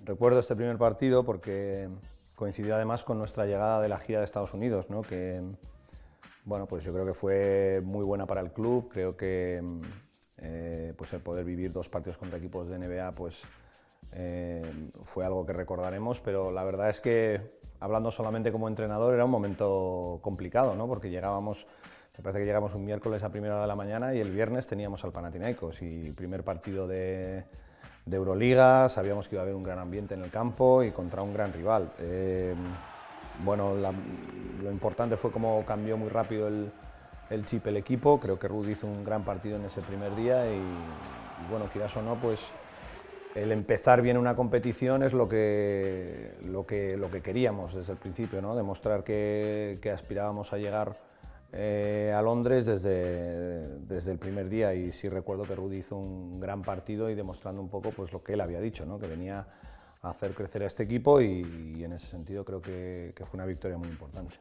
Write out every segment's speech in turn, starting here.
Recuerdo este primer partido porque coincidió además con nuestra llegada de la gira de Estados Unidos, ¿no? Que, bueno, pues yo creo que fue muy buena para el club. Creo que pues el poder vivir dos partidos contra equipos de NBA pues, fue algo que recordaremos, pero la verdad es que, hablando solamente como entrenador, era un momento complicado, ¿no? Porque llegábamos, me parece que llegamos un miércoles a primera hora de la mañana y el viernes teníamos al Panathinaikos y primer partido de Euroliga, sabíamos que iba a haber un gran ambiente en el campo y contra un gran rival. Bueno, lo importante fue cómo cambió muy rápido el chip el equipo. Creo que Rudy hizo un gran partido en ese primer día y bueno, quieras o no, pues el empezar bien una competición es lo que queríamos desde el principio, ¿no? Demostrar que aspirábamos a llegar a Londres desde el primer día, y sí recuerdo que Rudy hizo un gran partido y demostrando un poco pues, lo que él había dicho, ¿no? Que venía a hacer crecer a este equipo y en ese sentido creo que fue una victoria muy importante.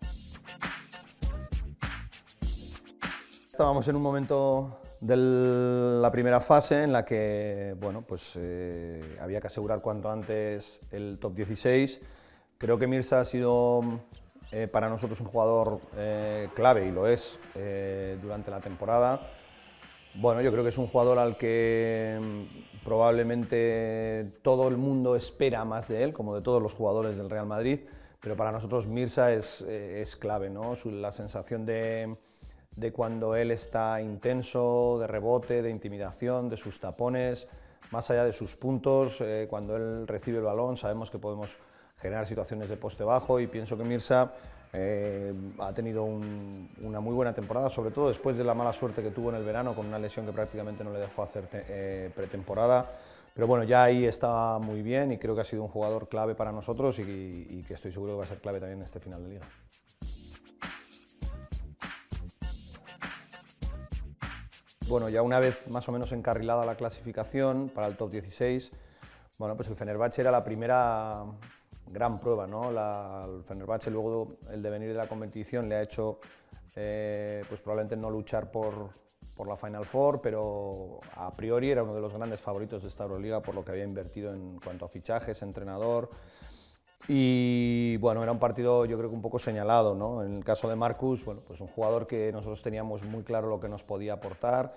Estábamos en un momento de la primera fase en la que bueno, pues, había que asegurar cuanto antes el top 16. Creo que Mirza ha sido para nosotros un jugador clave, y lo es durante la temporada. Bueno, yo creo que es un jugador al que probablemente todo el mundo espera más de él, como de todos los jugadores del Real Madrid, pero para nosotros Mirza es clave, ¿no? La sensación de cuando él está intenso, de rebote, de intimidación, de sus tapones, más allá de sus puntos, cuando él recibe el balón sabemos que podemos generar situaciones de poste bajo, y pienso que Mirza ha tenido una muy buena temporada, sobre todo después de la mala suerte que tuvo en el verano con una lesión que prácticamente no le dejó hacer pretemporada. Pero bueno, ya ahí está muy bien y creo que ha sido un jugador clave para nosotros y que estoy seguro que va a ser clave también en este final de liga. Bueno, ya una vez más o menos encarrilada la clasificación para el top 16, bueno, pues el Fenerbahce era la primera gran prueba, ¿no? El Fenerbahce, luego el devenir de la competición le ha hecho pues probablemente no luchar por la Final Four, pero a priori era uno de los grandes favoritos de esta Euroliga por lo que había invertido en cuanto a fichajes, entrenador. Y bueno, era un partido yo creo que un poco señalado, ¿no? En el caso de Marcus, bueno, pues un jugador que nosotros teníamos muy claro lo que nos podía aportar,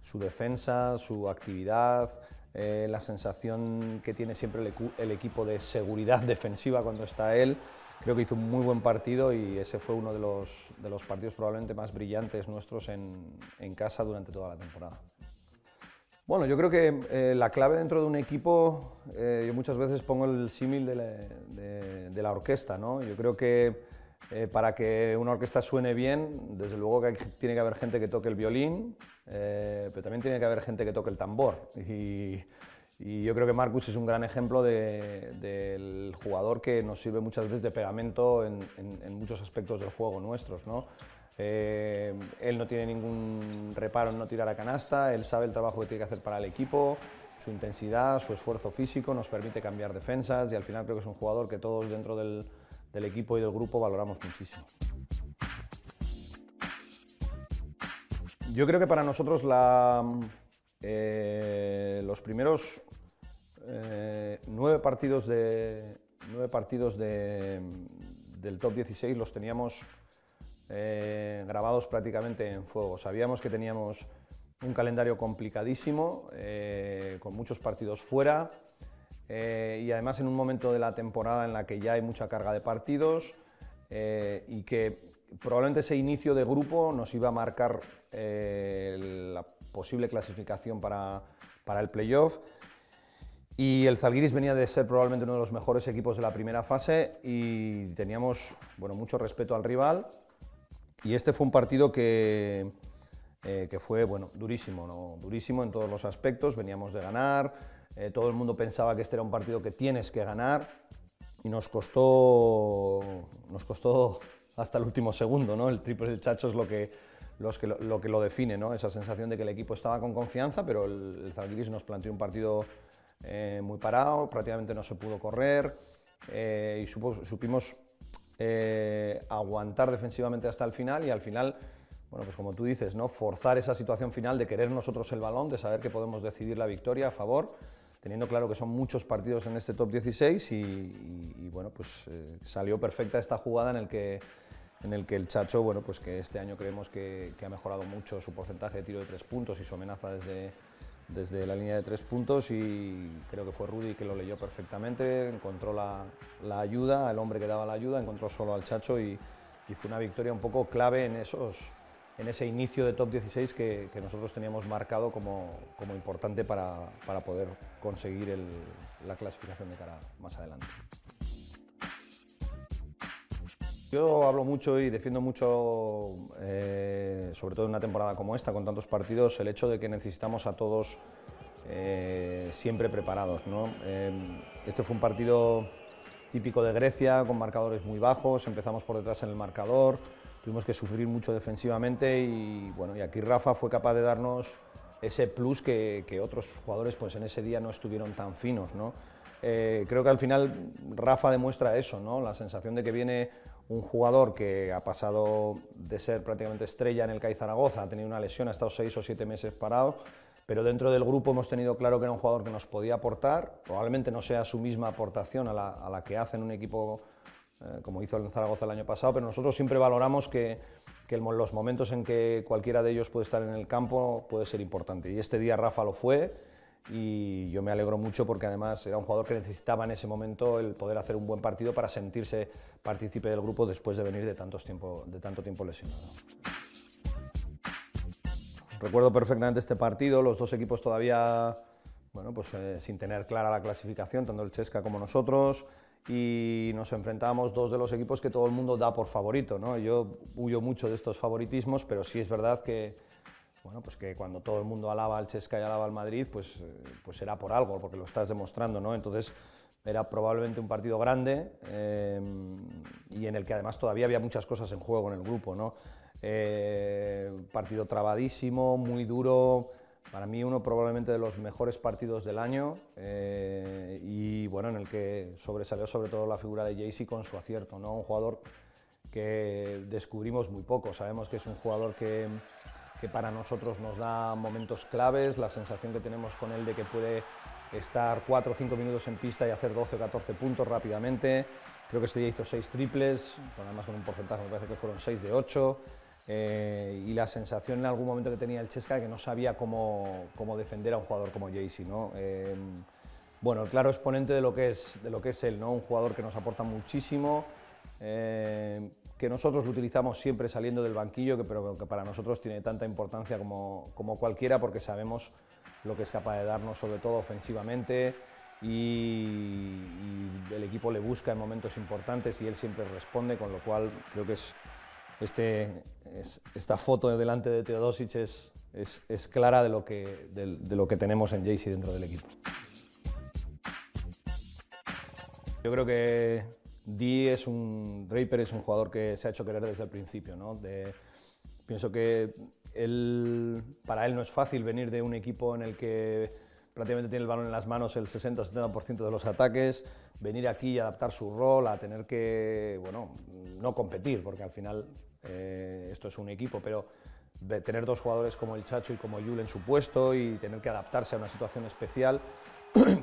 su defensa, su actividad, la sensación que tiene siempre el equipo de seguridad defensiva cuando está él. Creo que hizo un muy buen partido y ese fue uno de los partidos probablemente más brillantes nuestros en casa durante toda la temporada. Bueno, yo creo que la clave dentro de un equipo, yo muchas veces pongo el símil de la orquesta, ¿no? Yo creo que para que una orquesta suene bien, desde luego que tiene que haber gente que toque el violín, pero también tiene que haber gente que toque el tambor. Y yo creo que Marcus es un gran ejemplo del jugador que nos sirve muchas veces de pegamento en muchos aspectos del juego nuestros, ¿no? Él no tiene ningún reparo en no tirar a canasta, él sabe el trabajo que tiene que hacer para el equipo, su intensidad, su esfuerzo físico nos permite cambiar defensas y al final creo que es un jugador que todos dentro del equipo y del grupo valoramos muchísimo. Yo creo que para nosotros los primeros 9 partidos del top 16 los teníamos grabados prácticamente en fuego. Sabíamos que teníamos un calendario complicadísimo, con muchos partidos fuera, y además en un momento de la temporada en la que ya hay mucha carga de partidos y que probablemente ese inicio de grupo nos iba a marcar la posible clasificación para el playoff. Y el Zalgiris venía de ser probablemente uno de los mejores equipos de la primera fase y teníamos, bueno, mucho respeto al rival. Y este fue un partido que fue, bueno, durísimo, ¿no? Durísimo en todos los aspectos. Veníamos de ganar, todo el mundo pensaba que este era un partido que tienes que ganar y nos costó hasta el último segundo, ¿no? El triple del Chacho es lo que lo define, ¿no? Esa sensación de que el equipo estaba con confianza, pero el Zalgiris nos planteó un partido muy parado, prácticamente no se pudo correr y supimos aguantar defensivamente hasta el final y al final, bueno, pues como tú dices, ¿no? Forzar esa situación final de querer nosotros el balón, de saber que podemos decidir la victoria a favor. teniendo claro que son muchos partidos en este top 16 y bueno, pues salió perfecta esta jugada en el que el Chacho, bueno, pues que este año creemos que ha mejorado mucho su porcentaje de tiro de 3 puntos y su amenaza desde la línea de 3 puntos, y creo que fue Rudy que lo leyó perfectamente, encontró la ayuda, el hombre que daba la ayuda, encontró solo al Chacho y fue una victoria un poco clave en ese inicio de top 16 que nosotros teníamos marcado como importante para poder conseguir la clasificación de cara más adelante. Yo hablo mucho y defiendo mucho, sobre todo en una temporada como esta, con tantos partidos, el hecho de que necesitamos a todos siempre preparados, ¿no? Este fue un partido típico de Grecia, con marcadores muy bajos, empezamos por detrás en el marcador, tuvimos que sufrir mucho defensivamente y aquí Rafa fue capaz de darnos ese plus que otros jugadores pues en ese día no estuvieron tan finos, ¿no? Creo que al final Rafa demuestra eso, ¿no? La sensación de que viene un jugador que ha pasado de ser prácticamente estrella en el CAI Zaragoza, ha tenido una lesión, ha estado 6 o 7 meses parado, pero dentro del grupo hemos tenido claro que era un jugador que nos podía aportar, probablemente no sea su misma aportación a la que hace en un equipo como hizo el Zaragoza el año pasado, pero nosotros siempre valoramos que los momentos en que cualquiera de ellos puede estar en el campo puede ser importante, y este día Rafa lo fue. Y yo me alegro mucho porque además era un jugador que necesitaba en ese momento el poder hacer un buen partido para sentirse partícipe del grupo después de venir de tanto tiempo lesionado. Recuerdo perfectamente este partido, los dos equipos todavía bueno, pues, sin tener clara la clasificación, tanto el Česka como nosotros, y nos enfrentábamos dos de los equipos que todo el mundo da por favorito, ¿no? Yo huyo mucho de estos favoritismos, pero sí es verdad que bueno, pues que cuando todo el mundo alaba al Česka y alaba al Madrid, pues será por algo, porque lo estás demostrando, ¿no? Entonces era probablemente un partido grande y en el que además todavía había muchas cosas en juego en el grupo, ¿no? Partido trabadísimo, muy duro, para mí uno probablemente de los mejores partidos del año y bueno, en el que sobresalió sobre todo la figura de Jaycee con su acierto, ¿no? Un jugador que descubrimos muy poco, sabemos que es un jugador que para nosotros nos da momentos claves, la sensación que tenemos con él de que puede estar 4 o 5 minutos en pista y hacer 12 o 14 puntos rápidamente. Creo que este día hizo 6 triples, además con un porcentaje, me parece que fueron 6 de 8, y la sensación en algún momento que tenía el Česka que no sabía cómo defender a un jugador como Jaycee, ¿no? Bueno, el claro exponente de lo que es él, ¿no? Un jugador que nos aporta muchísimo, que nosotros lo utilizamos siempre saliendo del banquillo, pero que para nosotros tiene tanta importancia como cualquiera, porque sabemos lo que es capaz de darnos, sobre todo ofensivamente, y el equipo le busca en momentos importantes y él siempre responde, con lo cual creo que esta foto delante de Teodosic es clara de lo que tenemos en Jaycee dentro del equipo. Yo creo que Draper es un jugador que se ha hecho querer desde el principio, ¿no? Pienso que para él no es fácil venir de un equipo en el que prácticamente tiene el balón en las manos el 60-70% de los ataques, venir aquí y adaptar su rol, a tener que, bueno, no competir, porque al final esto es un equipo, pero tener dos jugadores como el Chacho y como Yul en su puesto y tener que adaptarse a una situación especial.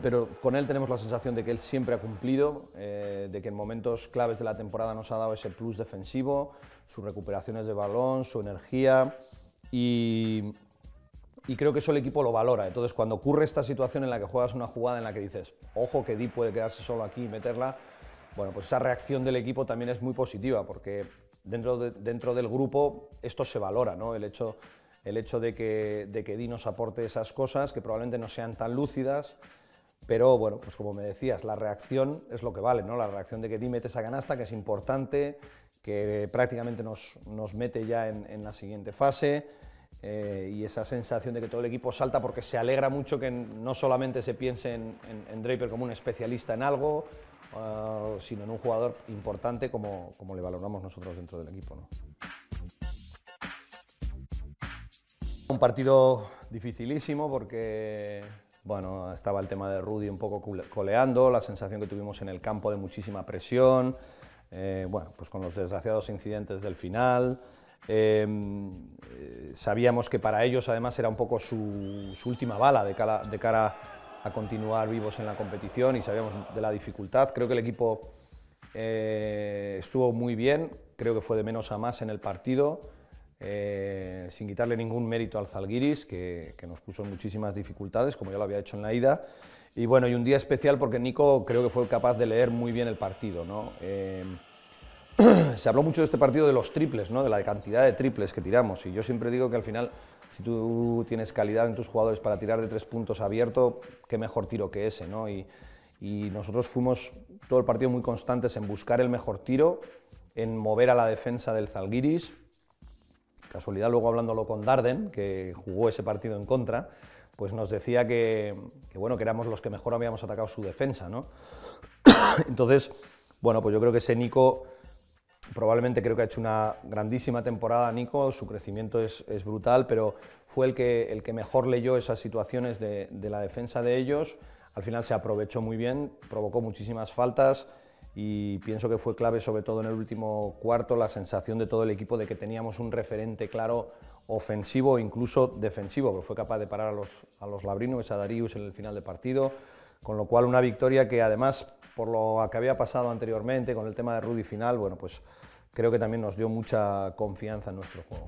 Pero con él tenemos la sensación de que él siempre ha cumplido, de que en momentos claves de la temporada nos ha dado ese plus defensivo, sus recuperaciones de balón, su energía, y creo que eso el equipo lo valora. Entonces, cuando ocurre esta situación en la que juegas una jugada en la que dices, ojo que Di puede quedarse solo aquí y meterla, bueno, pues esa reacción del equipo también es muy positiva, porque dentro del grupo esto se valora, ¿no? El hecho de que Di nos aporte esas cosas, que probablemente no sean tan lúcidas, pero bueno, pues como me decías, la reacción es lo que vale, ¿no? La reacción de que Di mete esa canasta, que es importante, que prácticamente nos mete ya en la siguiente fase, y esa sensación de que todo el equipo salta porque se alegra mucho que no solamente se piense en Draper como un especialista en algo, sino en un jugador importante como le valoramos nosotros dentro del equipo, ¿no? Un partido dificilísimo porque bueno, estaba el tema de Rudy un poco coleando, la sensación que tuvimos en el campo de muchísima presión, bueno, pues con los desgraciados incidentes del final. Sabíamos que para ellos además era un poco su última bala de cara a continuar vivos en la competición y sabíamos de la dificultad. Creo que el equipo estuvo muy bien, creo que fue de menos a más en el partido, sin quitarle ningún mérito al Zalgiris, que nos puso en muchísimas dificultades, como ya lo había hecho en la ida. Y bueno, y un día especial porque Nico creo que fue capaz de leer muy bien el partido, ¿no? Se habló mucho de este partido de los triples, ¿no? De la cantidad de triples que tiramos, y yo siempre digo que al final, si tú tienes calidad en tus jugadores para tirar de 3 puntos abierto, qué mejor tiro que ese, ¿no? Y nosotros fuimos todo el partido muy constantes en buscar el mejor tiro, en mover a la defensa del Zalgiris. Casualidad, luego hablándolo con Darden, que jugó ese partido en contra, pues nos decía que éramos los que mejor habíamos atacado su defensa, ¿no? Entonces, bueno, pues yo creo que ese Nico, probablemente creo que ha hecho una grandísima temporada Nico, su crecimiento es brutal, pero fue el que mejor leyó esas situaciones de la defensa de ellos. Al final se aprovechó muy bien, provocó muchísimas faltas y pienso que fue clave, sobre todo en el último cuarto, la sensación de todo el equipo de que teníamos un referente claro ofensivo e incluso defensivo, que fue capaz de parar a los Labrinovich, a Darius en el final del partido, con lo cual una victoria que además, por lo que había pasado anteriormente con el tema de Rudy final, bueno, pues creo que también nos dio mucha confianza en nuestro juego.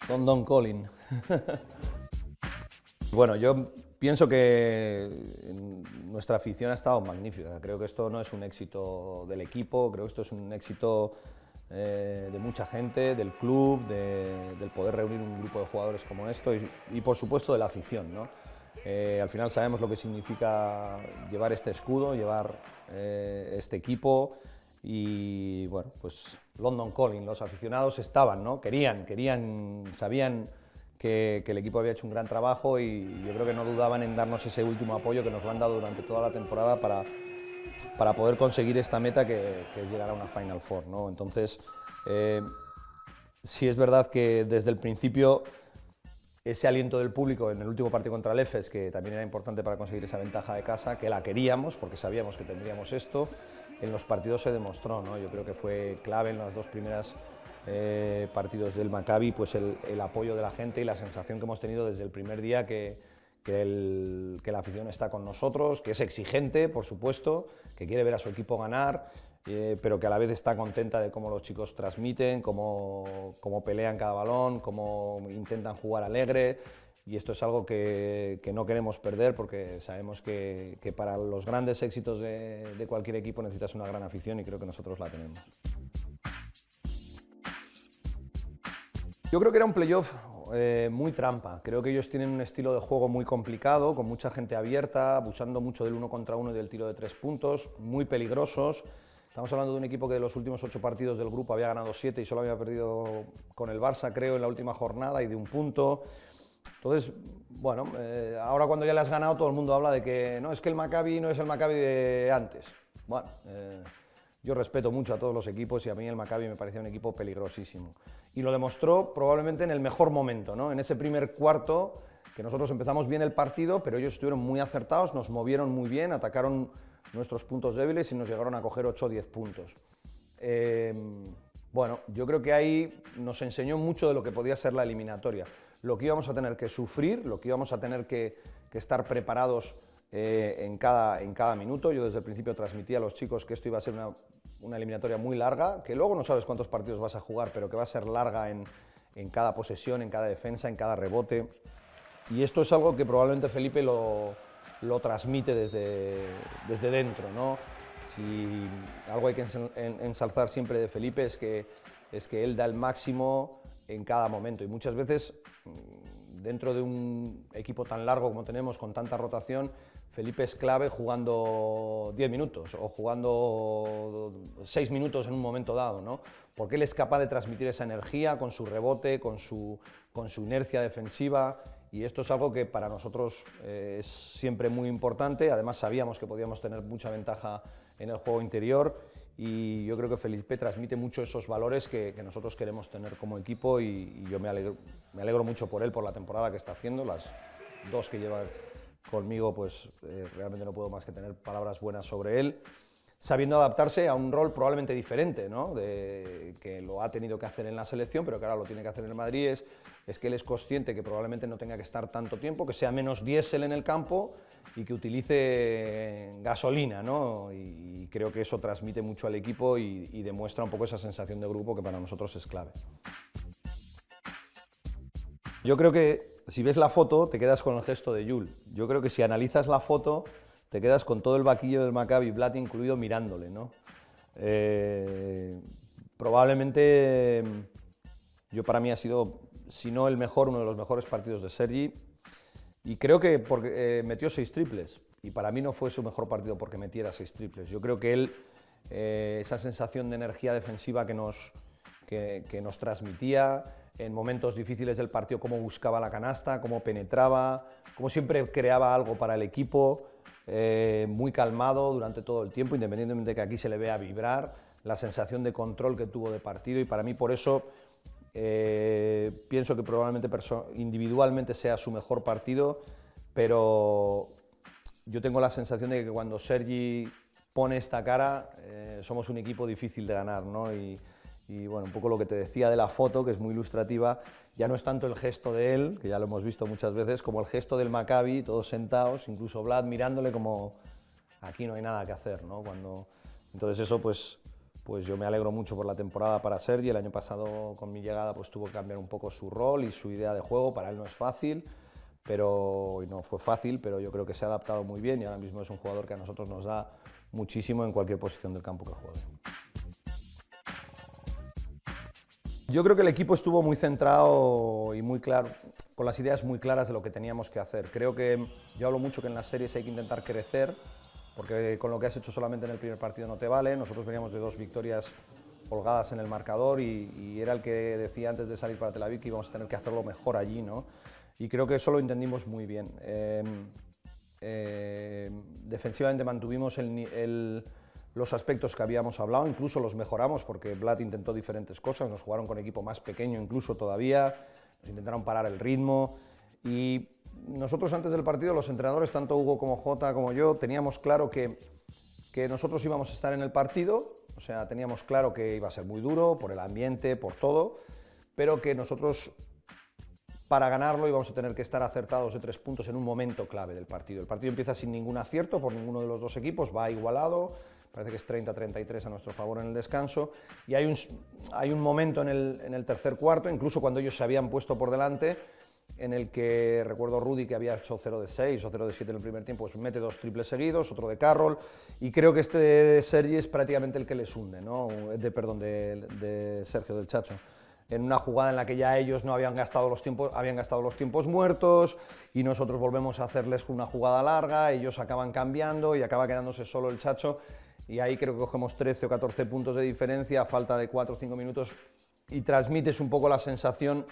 Don Colin. Bueno, yo pienso que nuestra afición ha estado magnífica. Creo que esto no es un éxito del equipo, creo que esto es un éxito de mucha gente, del club, del poder reunir un grupo de jugadores como esto y por supuesto de la afición, ¿no? Al final sabemos lo que significa llevar este escudo, llevar este equipo y bueno, pues London Calling, los aficionados estaban, ¿no? Sabían que el equipo había hecho un gran trabajo y yo creo que no dudaban en darnos ese último apoyo que nos lo han dado durante toda la temporada para poder conseguir esta meta que es llegar a una Final Four, ¿no? Entonces, sí es verdad que desde el principio ese aliento del público en el último partido contra el EFES, que también era importante para conseguir esa ventaja de casa, que la queríamos porque sabíamos que tendríamos esto, en los partidos se demostró, ¿no? Yo creo que fue clave en las dos primeras partidos del Maccabi, pues el apoyo de la gente y la sensación que hemos tenido desde el primer día que la afición está con nosotros, que es exigente, por supuesto, que quiere ver a su equipo ganar, pero que a la vez está contenta de cómo los chicos transmiten, cómo pelean cada balón, cómo intentan jugar alegre, y esto es algo que no queremos perder porque sabemos que para los grandes éxitos de cualquier equipo necesitas una gran afición y creo que nosotros la tenemos. Yo creo que era un playoff muy trampa. Creo que ellos tienen un estilo de juego muy complicado, con mucha gente abierta, abusando mucho del 1 contra 1 y del tiro de 3 puntos, muy peligrosos. Estamos hablando de un equipo que de los últimos 8 partidos del grupo había ganado 7 y solo había perdido con el Barça, creo, en la última jornada y de 1 punto. Entonces, bueno, ahora cuando ya le has ganado todo el mundo habla de que no, es que el Maccabi no es el Maccabi de antes. Bueno, yo respeto mucho a todos los equipos y a mí el Maccabi me parecía un equipo peligrosísimo. Y lo demostró probablemente en el mejor momento, ¿no? En ese primer cuarto, que nosotros empezamos bien el partido, pero ellos estuvieron muy acertados, nos movieron muy bien, atacaron nuestros puntos débiles y nos llegaron a coger 8 o 10 puntos. Bueno, yo creo que ahí nos enseñó mucho de lo que podía ser la eliminatoria. Lo que íbamos a tener que sufrir, lo que íbamos a tener que estar preparados en cada minuto. Yo desde el principio transmití a los chicos que esto iba a ser una eliminatoria muy larga, que luego no sabes cuántos partidos vas a jugar, pero que va a ser larga en cada posesión, en cada defensa, en cada rebote. Y esto es algo que probablemente Felipe lo transmite desde dentro, ¿no? Si algo hay que ensalzar siempre de Felipe es que él da el máximo en cada momento y muchas veces dentro de un equipo tan largo como tenemos, con tanta rotación, Felipe es clave jugando 10 minutos o jugando 6 minutos en un momento dado, ¿no? Porque él es capaz de transmitir esa energía con su rebote, con su inercia defensiva, y esto es algo que para nosotros es siempre muy importante. Además sabíamos que podíamos tener mucha ventaja en el juego interior y yo creo que Felipe transmite mucho esos valores que nosotros queremos tener como equipo y yo me alegro mucho por él, por la temporada que está haciendo. Las 2 que lleva conmigo, pues realmente no puedo más que tener palabras buenas sobre él. sabiendo adaptarse a un rol probablemente diferente, ¿no? Que lo ha tenido que hacer en la selección, pero que ahora lo tiene que hacer en el Madrid, es que él es consciente que probablemente no tenga que estar tanto tiempo, que sea menos diésel en el campo y que utilice gasolina, ¿no? Y creo que eso transmite mucho al equipo y demuestra un poco esa sensación de grupo que para nosotros es clave. Yo creo que si ves la foto te quedas con el gesto de Jul. Yo creo que si analizas la foto te quedas con todo el banquillo del Maccabi, Blatt incluido, mirándole, ¿no? Probablemente para mí ha sido, si no el mejor, uno de los mejores partidos de Sergi, y creo que porque metió 6 triples, y para mí no fue su mejor partido porque metiera 6 triples. Yo creo que él, esa sensación de energía defensiva que nos transmitía en momentos difíciles del partido, cómo buscaba la canasta, cómo penetraba, cómo siempre creaba algo para el equipo, muy calmado durante todo el tiempo, independientemente de que aquí se le vea vibrar, la sensación de control que tuvo de partido, y para mí por eso pienso que probablemente individualmente sea su mejor partido, pero yo tengo la sensación de que cuando Sergi pone esta cara, somos un equipo difícil de ganar, ¿no? Y bueno, un poco lo que te decía de la foto, que es muy ilustrativa, ya no es tanto el gesto de él, que ya lo hemos visto muchas veces, como el gesto del Maccabi, todos sentados, incluso Blatt mirándole como aquí no hay nada que hacer, ¿no? Entonces eso pues yo me alegro mucho por la temporada para Sergi. El año pasado con mi llegada pues tuvo que cambiar un poco su rol y su idea de juego, para él no es fácil, y no fue fácil, pero yo creo que se ha adaptado muy bien y ahora mismo es un jugador que a nosotros nos da muchísimo en cualquier posición del campo que juegue. Yo creo que el equipo estuvo muy centrado y muy claro, con las ideas muy claras de lo que teníamos que hacer. Creo que yo hablo mucho que en las series hay que intentar crecer, porque con lo que has hecho solamente en el primer partido no te vale. Nosotros veníamos de 2 victorias holgadas en el marcador y era el que decía antes de salir para Tel Aviv que íbamos a tener que hacerlo mejor allí, ¿no? Y creo que eso lo entendimos muy bien. Defensivamente mantuvimos los aspectos que habíamos hablado, incluso los mejoramos porque Blatt intentó diferentes cosas, nos jugaron con equipo más pequeño incluso todavía, nos intentaron parar el ritmo y nosotros antes del partido, los entrenadores, tanto Hugo como Jota como yo, teníamos claro que nosotros íbamos a estar en el partido, o sea, teníamos claro que iba a ser muy duro por el ambiente, por todo, pero que nosotros para ganarlo íbamos a tener que estar acertados de 3 puntos en un momento clave del partido. El partido empieza sin ningún acierto por ninguno de los dos equipos, va igualado, parece que es 30-33 a nuestro favor en el descanso, y hay un momento en el tercer cuarto, incluso cuando ellos se habían puesto por delante, en el que recuerdo Rudy, que había hecho 0 de 6 o 0 de 7 en el primer tiempo, pues mete 2 triples seguidos, otro de Carroll, y creo que este de Sergi es prácticamente el que les hunde, ¿no? de Sergio, del Chacho, en una jugada en la que ya ellos no habían gastado los tiempos muertos y nosotros volvemos a hacerles una jugada larga, ellos acaban cambiando y acaba quedándose solo el Chacho, y ahí creo que cogemos 13 o 14 puntos de diferencia a falta de 4 o 5 minutos y transmites un poco la sensación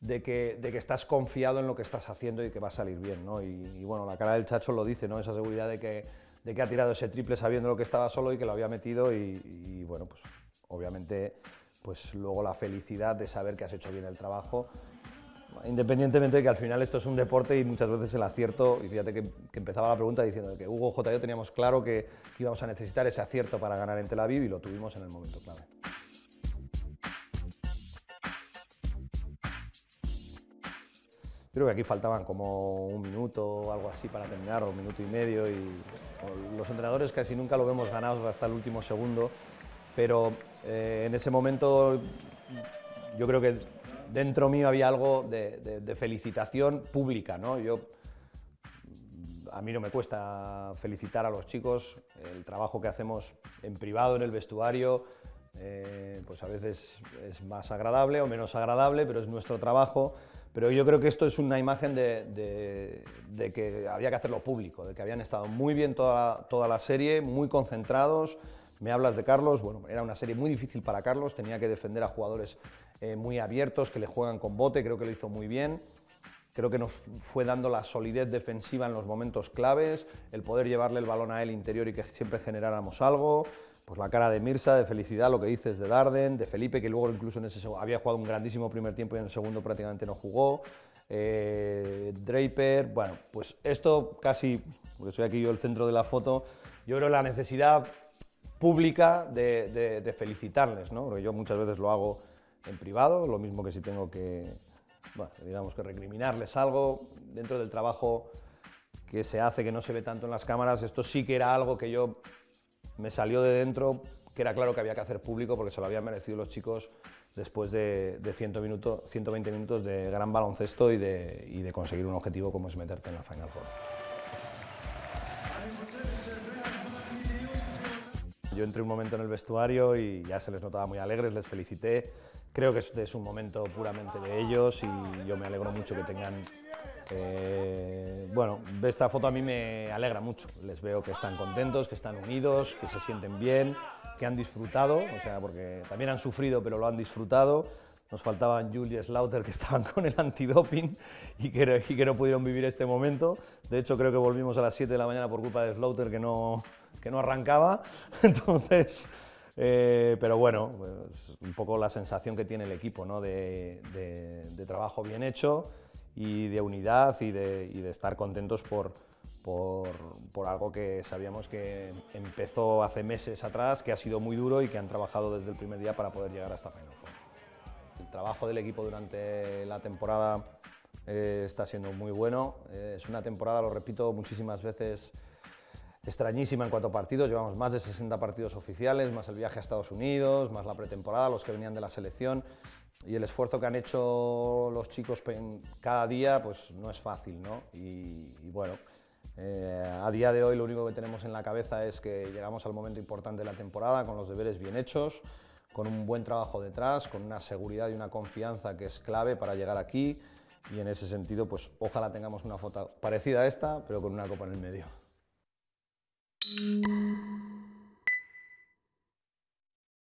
de que estás confiado en lo que estás haciendo y que va a salir bien, ¿no? Y bueno, la cara del Chacho lo dice, ¿no? Esa seguridad de que ha tirado ese triple sabiendo lo que estaba solo y que lo había metido y bueno, pues obviamente pues luego la felicidad de saber que has hecho bien el trabajo, independientemente de que al final esto es un deporte y muchas veces el acierto, y fíjate que empezaba la pregunta diciendo que Hugo, J y yo teníamos claro que íbamos a necesitar ese acierto para ganar en Tel Aviv y lo tuvimos en el momento clave. Creo que aquí faltaban como 1 minuto o algo así para terminar, o 1 minuto y medio, y los entrenadores casi nunca lo vemos ganados hasta el último segundo, pero en ese momento yo creo que dentro mío había algo de felicitación pública, ¿no? A mí no me cuesta felicitar a los chicos, el trabajo que hacemos en privado, en el vestuario, pues a veces es más agradable o menos agradable, pero es nuestro trabajo. Pero yo creo que esto es una imagen de que había que hacerlo público, de que habían estado muy bien toda la serie, muy concentrados. Me hablas de Carlos, bueno, era una serie muy difícil para Carlos, tenía que defender a jugadores muy abiertos, que le juegan con bote, creo que lo hizo muy bien. Creo que nos fue dando la solidez defensiva en los momentos claves, el poder llevarle el balón a él interior y que siempre generáramos algo. Pues la cara de Mirza, de felicidad, lo que dices de Darden, de Felipe, que luego incluso en había jugado un grandísimo primer tiempo y en el segundo prácticamente no jugó. Draper, bueno, pues esto casi, porque soy aquí yo el centro de la foto, yo creo la necesidad pública de felicitarles, ¿no? Porque yo muchas veces lo hago en privado, lo mismo que si tengo que, bueno, digamos que recriminarles algo dentro del trabajo que se hace, que no se ve tanto en las cámaras. Esto sí que era algo que yo me salió de dentro, que era claro que había que hacer público porque se lo habían merecido los chicos después de 120 minutos de gran baloncesto y de conseguir un objetivo como es meterte en la Final Four. Yo entré un momento en el vestuario y ya se les notaba muy alegres, les felicité. Creo que este es un momento puramente de ellos y yo me alegro mucho que tengan... bueno, esta foto a mí me alegra mucho. Les veo que están contentos, que están unidos, que se sienten bien, que han disfrutado, o sea, porque también han sufrido, pero lo han disfrutado. Nos faltaban Jules y Slaughter, que estaban con el antidoping y que no pudieron vivir este momento. De hecho, creo que volvimos a las 7 de la mañana por culpa de Slaughter, que no arrancaba. Entonces, pero bueno, pues un poco la sensación que tiene el equipo, ¿no? de trabajo bien hecho y de unidad y de estar contentos por algo que sabíamos que empezó hace meses atrás, que ha sido muy duro y que han trabajado desde el primer día para poder llegar a esta Final Four. El trabajo del equipo durante la temporada está siendo muy bueno. Es una temporada, lo repito muchísimas veces, extrañísima en cuanto a partidos. Llevamos más de 60 partidos oficiales, más el viaje a Estados Unidos, más la pretemporada, los que venían de la selección. Y el esfuerzo que han hecho los chicos cada día pues no es fácil, ¿no? Y bueno, a día de hoy lo único que tenemos en la cabeza es que llegamos al momento importante de la temporada con los deberes bien hechos, con un buen trabajo detrás, con una seguridad y una confianza que es clave para llegar aquí, y en ese sentido pues ojalá tengamos una foto parecida a esta, pero con una copa en el medio.